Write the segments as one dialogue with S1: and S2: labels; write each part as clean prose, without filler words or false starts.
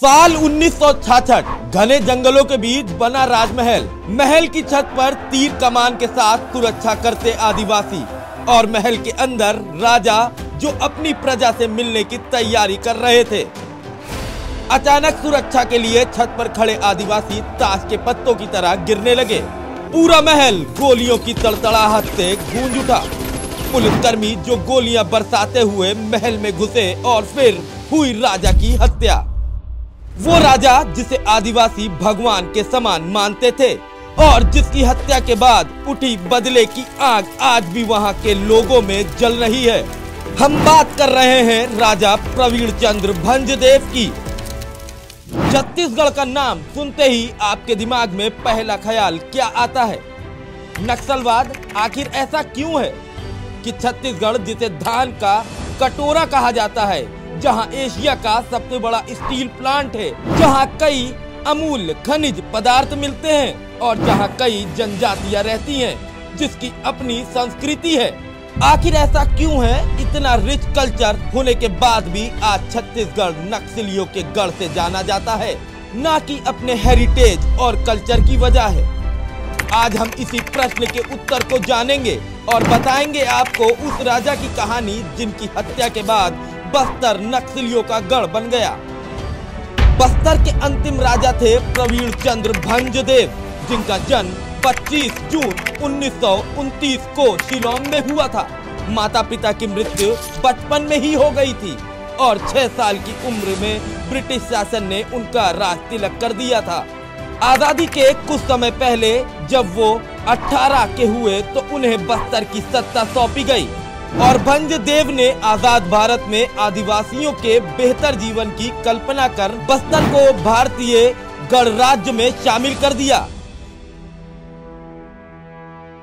S1: साल 1966 घने जंगलों के बीच बना राजमहल। महल की छत पर तीर कमान के साथ सुरक्षा करते आदिवासी और महल के अंदर राजा जो अपनी प्रजा से मिलने की तैयारी कर रहे थे। अचानक सुरक्षा के लिए छत पर खड़े आदिवासी ताश के पत्तों की तरह गिरने लगे। पूरा महल गोलियों की तड़तड़ाहट से गूंज उठा। पुलिसकर्मी जो गोलियां बरसाते हुए महल में घुसे और फिर हुई राजा की हत्या। वो राजा जिसे आदिवासी भगवान के समान मानते थे और जिसकी हत्या के बाद उठी बदले की आग आज भी वहां के लोगों में जल रही है। हम बात कर रहे हैं राजा प्रवीण चंद्र भंजदेव की। छत्तीसगढ़ का नाम सुनते ही आपके दिमाग में पहला ख्याल क्या आता है? नक्सलवाद। आखिर ऐसा क्यों है कि छत्तीसगढ़ जिसे धान का कटोरा कहा जाता है, जहां एशिया का सबसे बड़ा स्टील प्लांट है, जहां कई अमूल्य खनिज पदार्थ मिलते हैं और जहां कई जनजातियां रहती हैं जिसकी अपनी संस्कृति है, आखिर ऐसा क्यों है? इतना रिच कल्चर होने के बाद भी आज छत्तीसगढ़ नक्सलियों के गढ़ से जाना जाता है, ना कि अपने हेरिटेज और कल्चर की वजह है। आज हम इसी प्रश्न के उत्तर को जानेंगे और बताएंगे आपको उस राजा की कहानी जिनकी हत्या के बाद बस्तर नक्सलियों का गढ़ बन गया। बस्तर के अंतिम राजा थे प्रवीण चंद्र भंजदेव, जिनका जन्म 25 जून 1929 को शिलांग में हुआ था। माता पिता की मृत्यु बचपन में ही हो गई थी और 6 साल की उम्र में ब्रिटिश शासन ने उनका राज तिलक कर दिया था। आजादी के कुछ समय पहले जब वो 18 के हुए तो उन्हें बस्तर की सत्ता सौंपी गई और भंजदेव ने आजाद भारत में आदिवासियों के बेहतर जीवन की कल्पना कर बस्तर को भारतीय गणराज्य में शामिल कर दिया।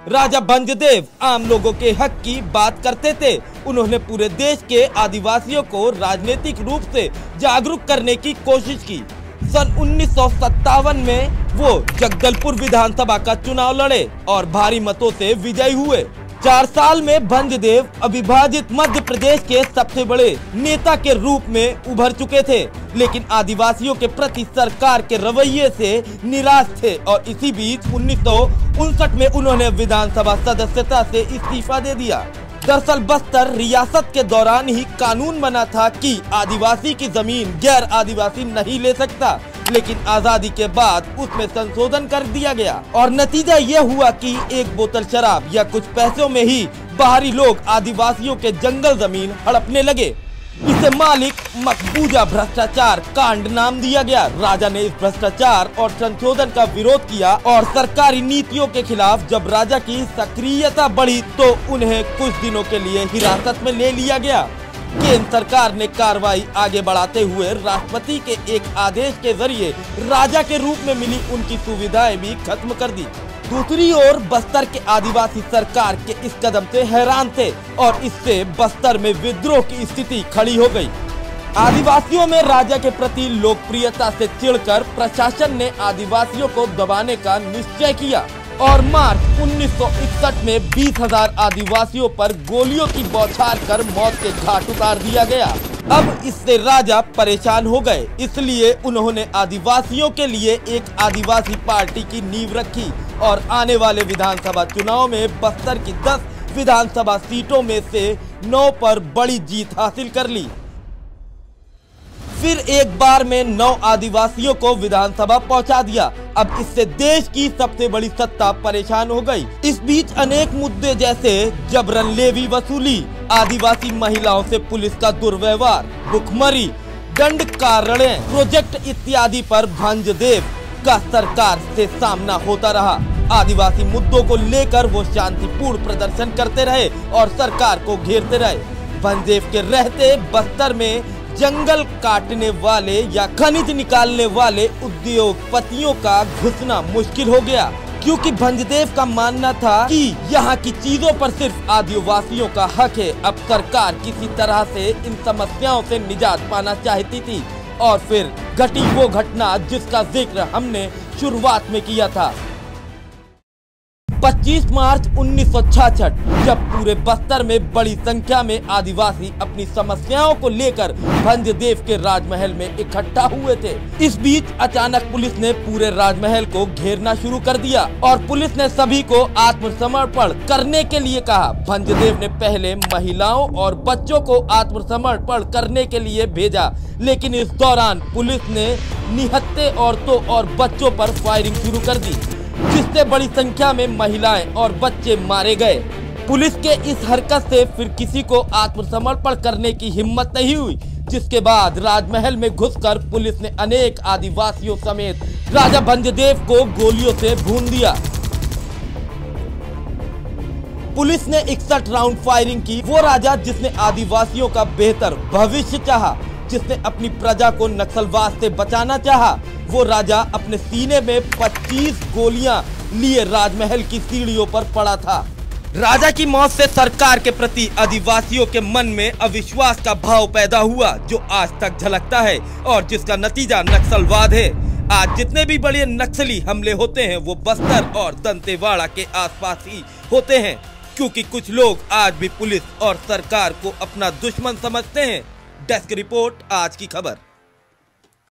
S1: राजा भंजदेव आम लोगों के हक की बात करते थे। उन्होंने पूरे देश के आदिवासियों को राजनीतिक रूप से जागरूक करने की कोशिश की। सन 1957 में वो जगदलपुर विधानसभा का चुनाव लड़े और भारी मतों से विजयी हुए। 4 साल में भंजदेव अविभाजित मध्य प्रदेश के सबसे बड़े नेता के रूप में उभर चुके थे, लेकिन आदिवासियों के प्रति सरकार के रवैये से निराश थे और इसी बीच 1959 में उन्होंने विधानसभा सदस्यता से इस्तीफा दे दिया। दरअसल बस्तर रियासत के दौरान ही कानून बना था कि आदिवासी की जमीन गैर आदिवासी नहीं ले सकता, लेकिन आजादी के बाद उसमें संशोधन कर दिया गया और नतीजा यह हुआ कि एक बोतल शराब या कुछ पैसों में ही बाहरी लोग आदिवासियों के जंगल जमीन हड़पने लगे। इसे मालिक मकबूजा भ्रष्टाचार कांड नाम दिया गया। राजा ने इस भ्रष्टाचार और संशोधन का विरोध किया और सरकारी नीतियों के खिलाफ जब राजा की सक्रियता बढ़ी तो उन्हें कुछ दिनों के लिए हिरासत में ले लिया गया। केंद्र सरकार ने कार्रवाई आगे बढ़ाते हुए राष्ट्रपति के एक आदेश के जरिए राजा के रूप में मिली उनकी सुविधाएं भी खत्म कर दी। दूसरी ओर बस्तर के आदिवासी सरकार के इस कदम से हैरान थे और इससे बस्तर में विद्रोह की स्थिति खड़ी हो गई। आदिवासियों में राजा के प्रति लोकप्रियता से चिढ़कर प्रशासन ने आदिवासियों को दबाने का निश्चय किया और मार्च 1961 में 20,000 आदिवासियों पर गोलियों की बौछार कर मौत के घाट उतार दिया गया। अब इससे राजा परेशान हो गए, इसलिए उन्होंने आदिवासियों के लिए एक आदिवासी पार्टी की नींव रखी और आने वाले विधानसभा चुनाव में बस्तर की 10 विधानसभा सीटों में से 9 पर बड़ी जीत हासिल कर ली। फिर एक बार में 9 आदिवासियों को विधानसभा पहुंचा दिया। अब इससे देश की सबसे बड़ी सत्ता परेशान हो गई। इस बीच अनेक मुद्दे जैसे जबरन लेवी वसूली, आदिवासी महिलाओं से पुलिस का दुर्व्यवहार, भुखमरी, दंड कारणें, प्रोजेक्ट इत्यादि पर भंजदेव का सरकार से सामना होता रहा। आदिवासी मुद्दों को लेकर वो शांतिपूर्ण प्रदर्शन करते रहे और सरकार को घेरते रहे। भंजदेव के रहते बस्तर में जंगल काटने वाले या खनिज निकालने वाले उद्योगपतियों का घुसना मुश्किल हो गया, क्योंकि भंजदेव का मानना था कि यहाँ की चीजों पर सिर्फ आदिवासियों का हक है। अब सरकार किसी तरह से इन समस्याओं से निजात पाना चाहती थी और फिर घटी वो घटना जिसका जिक्र हमने शुरुआत में किया था। 25 मार्च 1966 जब पूरे बस्तर में बड़ी संख्या में आदिवासी अपनी समस्याओं को लेकर भंजदेव के राजमहल में इकट्ठा हुए थे। इस बीच अचानक पुलिस ने पूरे राजमहल को घेरना शुरू कर दिया और पुलिस ने सभी को आत्मसमर्पण करने के लिए कहा। भंजदेव ने पहले महिलाओं और बच्चों को आत्मसमर्पण करने के लिए भेजा, लेकिन इस दौरान पुलिस ने निहत्थे औरतों और बच्चों पर फायरिंग शुरू कर दी, जिससे बड़ी संख्या में महिलाएं और बच्चे मारे गए। पुलिस के इस हरकत से फिर किसी को आत्मसमर्पण करने की हिम्मत नहीं हुई, जिसके बाद राजमहल में घुसकर पुलिस ने अनेक आदिवासियों समेत राजा भंजदेव को गोलियों से भून दिया। पुलिस ने 61 राउंड फायरिंग की। वो राजा जिसने आदिवासियों का बेहतर भविष्य चाहा, जिसने अपनी प्रजा को नक्सलवाद से बचाना चाहा, वो राजा अपने सीने में 25 गोलियां लिए राजमहल की सीढ़ियों पर पड़ा था। राजा की मौत से सरकार के प्रति आदिवासियों के मन में अविश्वास का भाव पैदा हुआ, जो आज तक झलकता है और जिसका नतीजा नक्सलवाद है। आज जितने भी बड़े नक्सली हमले होते हैं वो बस्तर और दंतेवाड़ा के आसपास ही होते हैं, क्योंकि कुछ लोग आज भी पुलिस और सरकार को अपना दुश्मन समझते हैं। डेस्क रिपोर्ट, आज की खबर।